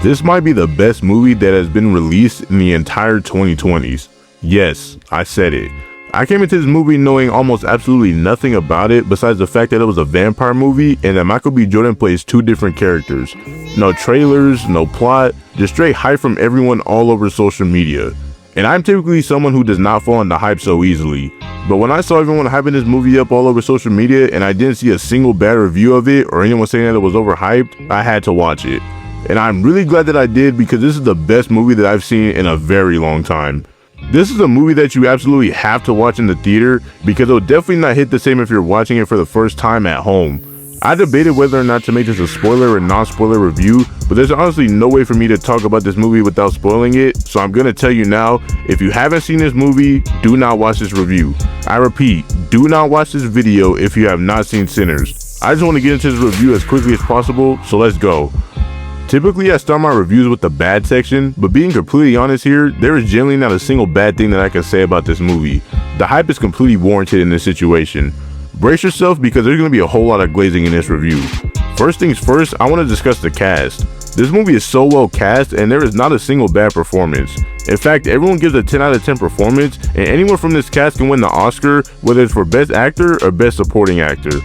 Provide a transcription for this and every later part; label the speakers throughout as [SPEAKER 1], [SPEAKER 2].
[SPEAKER 1] This might be the best movie that has been released in the entire 2020s. Yes, I said it. I came into this movie knowing almost absolutely nothing about it besides the fact that it was a vampire movie and that Michael B. Jordan plays two different characters. No trailers, no plot, just straight hype from everyone all over social media. And I'm typically someone who does not fall into hype so easily. But when I saw everyone hyping this movie up all over social media and I didn't see a single bad review of it or anyone saying that it was overhyped, I had to watch it. And I'm really glad that I did because this is the best movie that I've seen in a very long time. This is a movie that you absolutely have to watch in the theater because it'll definitely not hit the same if you're watching it for the first time at home. I debated whether or not to make this a spoiler or non-spoiler review, but there's honestly no way for me to talk about this movie without spoiling it, so I'm gonna tell you now, if you haven't seen this movie, do not watch this review. I repeat, do not watch this video if you have not seen Sinners. I just want to get into this review as quickly as possible, so let's go. Typically I start my reviews with the bad section, but being completely honest here, there is generally not a single bad thing that I can say about this movie. The hype is completely warranted in this situation. Brace yourself because there's going to be a whole lot of glazing in this review. First things first, I want to discuss the cast. This movie is so well cast and there is not a single bad performance. In fact, everyone gives a 10 out of 10 performance and anyone from this cast can win the Oscar, whether it's for Best Actor or Best Supporting Actor.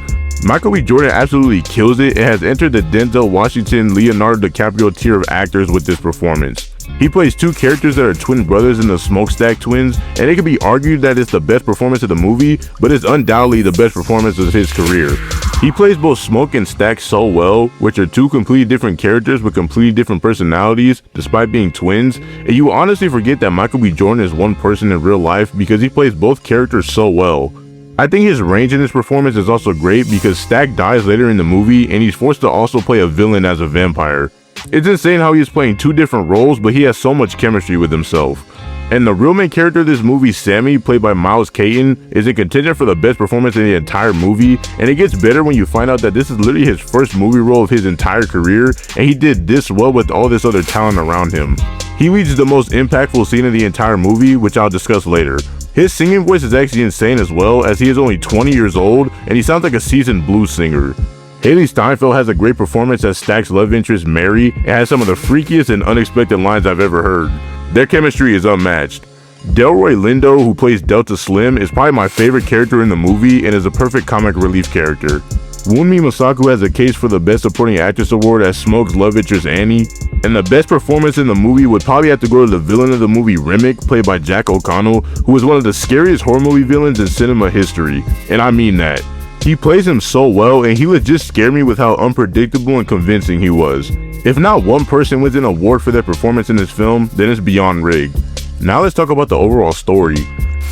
[SPEAKER 1] Michael B. Jordan absolutely kills it and has entered the Denzel Washington, Leonardo DiCaprio tier of actors with this performance. He plays two characters that are twin brothers in the Smokestack Twins, and it can be argued that it's the best performance of the movie, but it's undoubtedly the best performance of his career. He plays both Smoke and Stack so well, which are two completely different characters with completely different personalities, despite being twins, and you will honestly forget that Michael B. Jordan is one person in real life because he plays both characters so well. I think his range in this performance is also great because Stack dies later in the movie and he's forced to also play a villain as a vampire. It's insane how he's playing two different roles, but he has so much chemistry with himself. And the real main character of this movie, Sammy, played by Miles Caton, is in contention for the best performance in the entire movie, and it gets better when you find out that this is literally his first movie role of his entire career, and he did this well with all this other talent around him. He leads the most impactful scene in the entire movie, which I'll discuss later. His singing voice is actually insane as well, as he is only 20 years old and he sounds like a seasoned blues singer. Haley Steinfeld has a great performance as Stack's love interest Mary and has some of the freakiest and unexpected lines I've ever heard. Their chemistry is unmatched. Delroy Lindo, who plays Delta Slim, is probably my favorite character in the movie and is a perfect comic relief character. Wunmi Mosaku has a case for the Best Supporting Actress award as Smoke's love interest Annie, and the best performance in the movie would probably have to go to the villain of the movie Remick, played by Jack O'Connell, who is one of the scariest horror movie villains in cinema history, and I mean that. He plays him so well and he legit scared me with how unpredictable and convincing he was. If not one person wins an award for their performance in this film, then it's beyond rigged. Now let's talk about the overall story.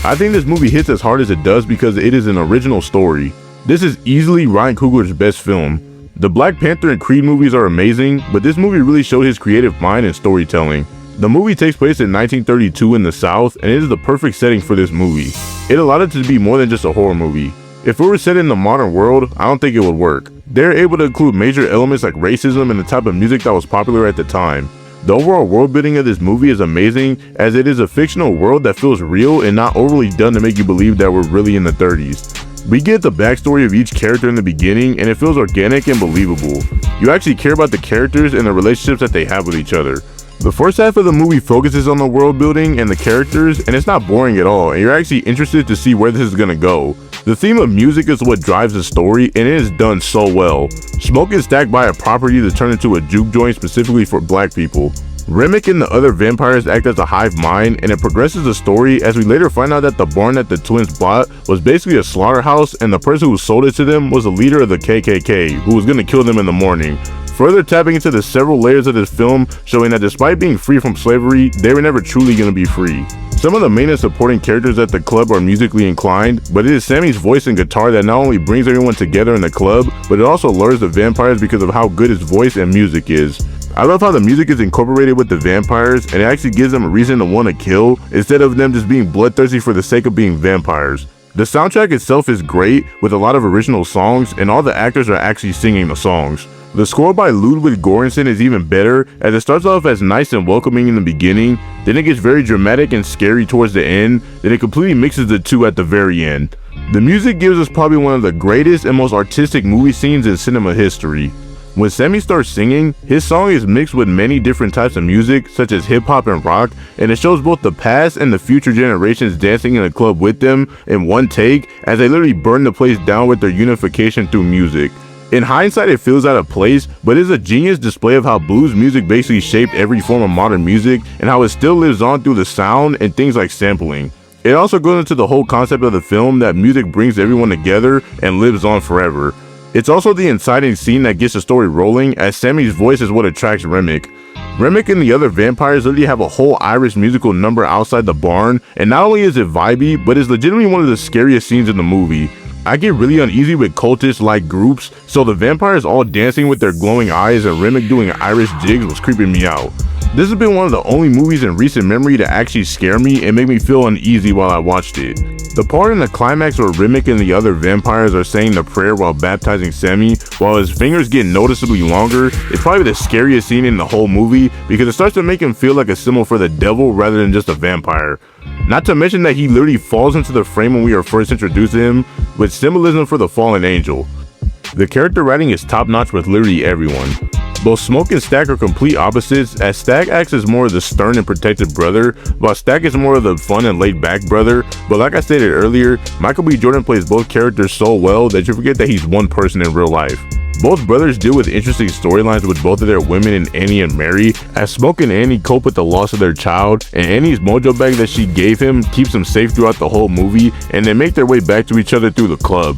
[SPEAKER 1] I think this movie hits as hard as it does because it is an original story. This is easily Ryan Coogler's best film. The Black Panther and Creed movies are amazing, but this movie really showed his creative mind and storytelling. The movie takes place in 1932 in the South, and it is the perfect setting for this movie. It allowed it to be more than just a horror movie. If it were set in the modern world, I don't think it would work. They're able to include major elements like racism and the type of music that was popular at the time. The overall world building of this movie is amazing, as it is a fictional world that feels real and not overly done to make you believe that we're really in the 30s. We get the backstory of each character in the beginning and it feels organic and believable. You actually care about the characters and the relationships that they have with each other. The first half of the movie focuses on the world building and the characters, and it's not boring at all, and you're actually interested to see where this is gonna go. The theme of music is what drives the story, and it is done so well. Smoke is Stack buy a property to turn into a juke joint specifically for black people. Remick and the other vampires act as a hive mind, and it progresses the story as we later find out that the barn that the twins bought was basically a slaughterhouse, and the person who sold it to them was a leader of the KKK who was gonna kill them in the morning. Further tapping into the several layers of this film, showing that despite being free from slavery, they were never truly gonna be free. Some of the main and supporting characters at the club are musically inclined, but it is Sammy's voice and guitar that not only brings everyone together in the club, but it also lures the vampires because of how good his voice and music is. I love how the music is incorporated with the vampires, and it actually gives them a reason to want to kill, instead of them just being bloodthirsty for the sake of being vampires. The soundtrack itself is great, with a lot of original songs, and all the actors are actually singing the songs. The score by Ludwig Göransson is even better, as it starts off as nice and welcoming in the beginning, then it gets very dramatic and scary towards the end, then it completely mixes the two at the very end. The music gives us probably one of the greatest and most artistic movie scenes in cinema history. When Sammy starts singing, his song is mixed with many different types of music such as hip hop and rock, and it shows both the past and the future generations dancing in the club with them in one take as they literally burn the place down with their unification through music. In hindsight, it feels out of place, but it is a genius display of how blues music basically shaped every form of modern music and how it still lives on through the sound and things like sampling. It also goes into the whole concept of the film that music brings everyone together and lives on forever. It's also the inciting scene that gets the story rolling, as Sammy's voice is what attracts Remick. Remick and the other vampires literally have a whole Irish musical number outside the barn, and not only is it vibey, but it's legitimately one of the scariest scenes in the movie. I get really uneasy with cultist-like groups, so the vampires all dancing with their glowing eyes and Remick doing Irish jigs was creeping me out. This has been one of the only movies in recent memory to actually scare me and make me feel uneasy while I watched it. The part in the climax where Remick and the other vampires are saying the prayer while baptizing Sammy, while his fingers get noticeably longer, is probably the scariest scene in the whole movie because it starts to make him feel like a symbol for the devil rather than just a vampire. Not to mention that he literally falls into the frame when we are first introduced to him, with symbolism for the fallen angel. The character writing is top notch with literally everyone. Both Smoke and Stack are complete opposites, as Stack acts as more of the stern and protective brother, while Stack is more of the fun and laid back brother, but like I stated earlier, Michael B. Jordan plays both characters so well that you forget that he's one person in real life. Both brothers deal with interesting storylines with both of their women in Annie and Mary, as Smoke and Annie cope with the loss of their child, and Annie's mojo bag that she gave him keeps him safe throughout the whole movie, and they make their way back to each other through the club.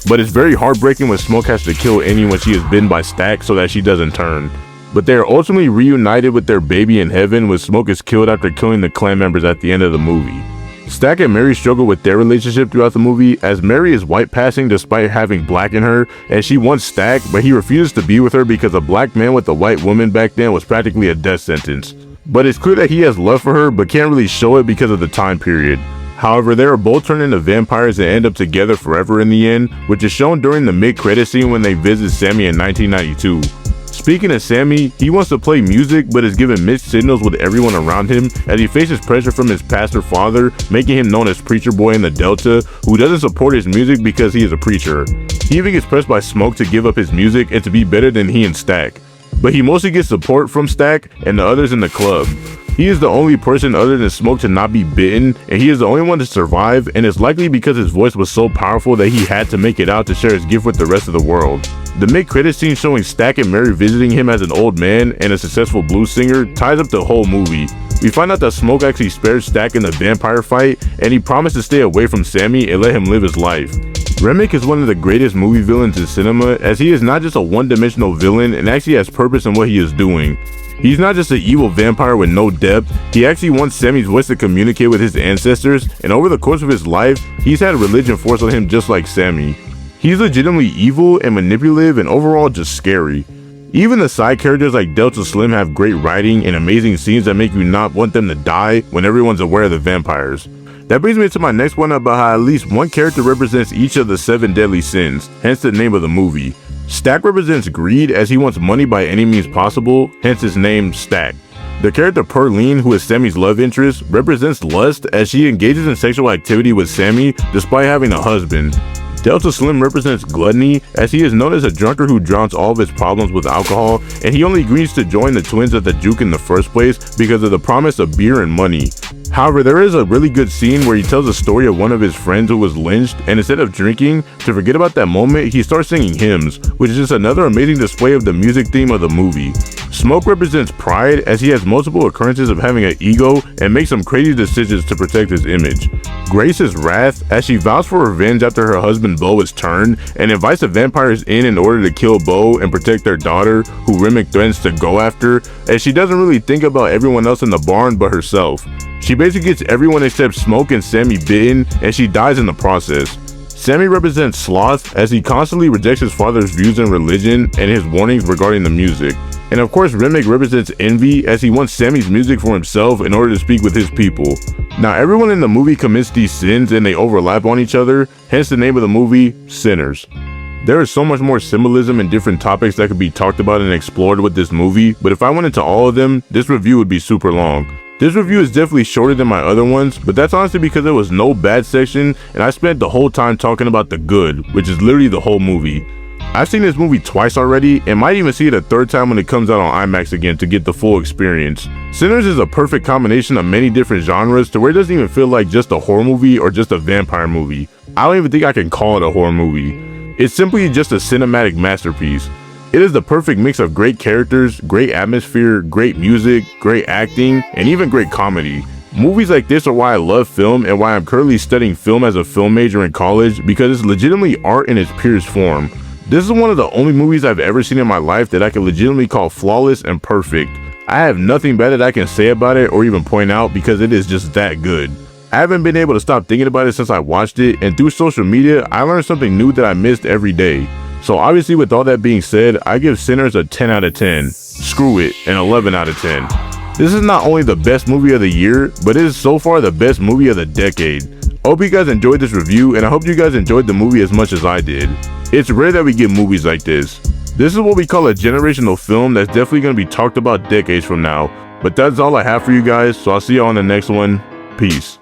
[SPEAKER 1] But it's very heartbreaking when Smoke has to kill Annie when she is bitten by Stack so that she doesn't turn. But they are ultimately reunited with their baby in heaven when Smoke is killed after killing the clan members at the end of the movie. Stack and Mary struggle with their relationship throughout the movie, as Mary is white passing despite having black in her, and she wants Stack, but he refuses to be with her because a black man with a white woman back then was practically a death sentence. But it's clear that he has love for her but can't really show it because of the time period. However, they are both turned into vampires and end up together forever in the end, which is shown during the mid-credit scene when they visit Sammy in 1992. Speaking of Sammy, he wants to play music but is given mixed signals with everyone around him as he faces pressure from his pastor father, making him known as Preacher Boy in the Delta, who doesn't support his music because he is a preacher. He even gets pressed by Smoke to give up his music and to be better than he and Stack. But he mostly gets support from Stack and the others in the club. He is the only person other than Smoke to not be bitten, and he is the only one to survive, and it's likely because his voice was so powerful that he had to make it out to share his gift with the rest of the world. The mid-credit scene showing Stack and Mary visiting him as an old man and a successful blues singer ties up the whole movie. We find out that Smoke actually spared Stack in the vampire fight, and he promised to stay away from Sammy and let him live his life. Remick is one of the greatest movie villains in cinema, as he is not just a one-dimensional villain and actually has purpose in what he is doing. He's not just an evil vampire with no depth, he actually wants Sammy's voice to communicate with his ancestors, and over the course of his life, he's had religion forced on him just like Sammy. He's legitimately evil and manipulative and overall just scary. Even the side characters like Delta Slim have great writing and amazing scenes that make you not want them to die when everyone's aware of the vampires. That brings me to my next one about how at least one character represents each of the 7 deadly sins, hence the name of the movie. Stack represents greed, as he wants money by any means possible, hence his name Stack. The character Perline, who is Sammy's love interest, represents lust, as she engages in sexual activity with Sammy despite having a husband. Delta Slim represents gluttony, as he is known as a drunkard who drowns all of his problems with alcohol, and he only agrees to join the twins at the juke in the first place because of the promise of beer and money. However, there is a really good scene where he tells the story of one of his friends who was lynched, and instead of drinking, to forget about that moment, he starts singing hymns, which is just another amazing display of the music theme of the movie. Smoke represents pride, as he has multiple occurrences of having an ego and makes some crazy decisions to protect his image. Grace is wrath, as she vows for revenge after her husband Bo is turned, and invites the vampires in order to kill Bo and protect their daughter, who Remick threatens to go after, as she doesn't really think about everyone else in the barn but herself. She basically gets everyone except Smoke and Sammy bitten, and she dies in the process. Sammy represents sloth, as he constantly rejects his father's views in religion and his warnings regarding the music. And of course, Remick represents envy, as he wants Sammy's music for himself in order to speak with his people. Now, everyone in the movie commits these sins and they overlap on each other, hence the name of the movie, Sinners. There is so much more symbolism and different topics that could be talked about and explored with this movie, but if I went into all of them, this review would be super long. This review is definitely shorter than my other ones, but that's honestly because there was no bad section and I spent the whole time talking about the good, which is literally the whole movie. I've seen this movie twice already and might even see it a third time when it comes out on IMAX again to get the full experience. Sinners is a perfect combination of many different genres to where it doesn't even feel like just a horror movie or just a vampire movie. I don't even think I can call it a horror movie. It's simply just a cinematic masterpiece. It is the perfect mix of great characters, great atmosphere, great music, great acting, and even great comedy. Movies like this are why I love film and why I'm currently studying film as a film major in college, because it's legitimately art in its purest form. This is one of the only movies I've ever seen in my life that I can legitimately call flawless and perfect. I have nothing bad that I can say about it or even point out because it is just that good. I haven't been able to stop thinking about it since I watched it, and through social media, I learned something new that I missed every day. So obviously, with all that being said, I give Sinners a 10 out of 10. Screw it, an 11 out of 10. This is not only the best movie of the year, but it is so far the best movie of the decade. I hope you guys enjoyed this review, and I hope you guys enjoyed the movie as much as I did. It's rare that we get movies like this. This is what we call a generational film that's definitely going to be talked about decades from now. But that's all I have for you guys, so I'll see you on the next one. Peace.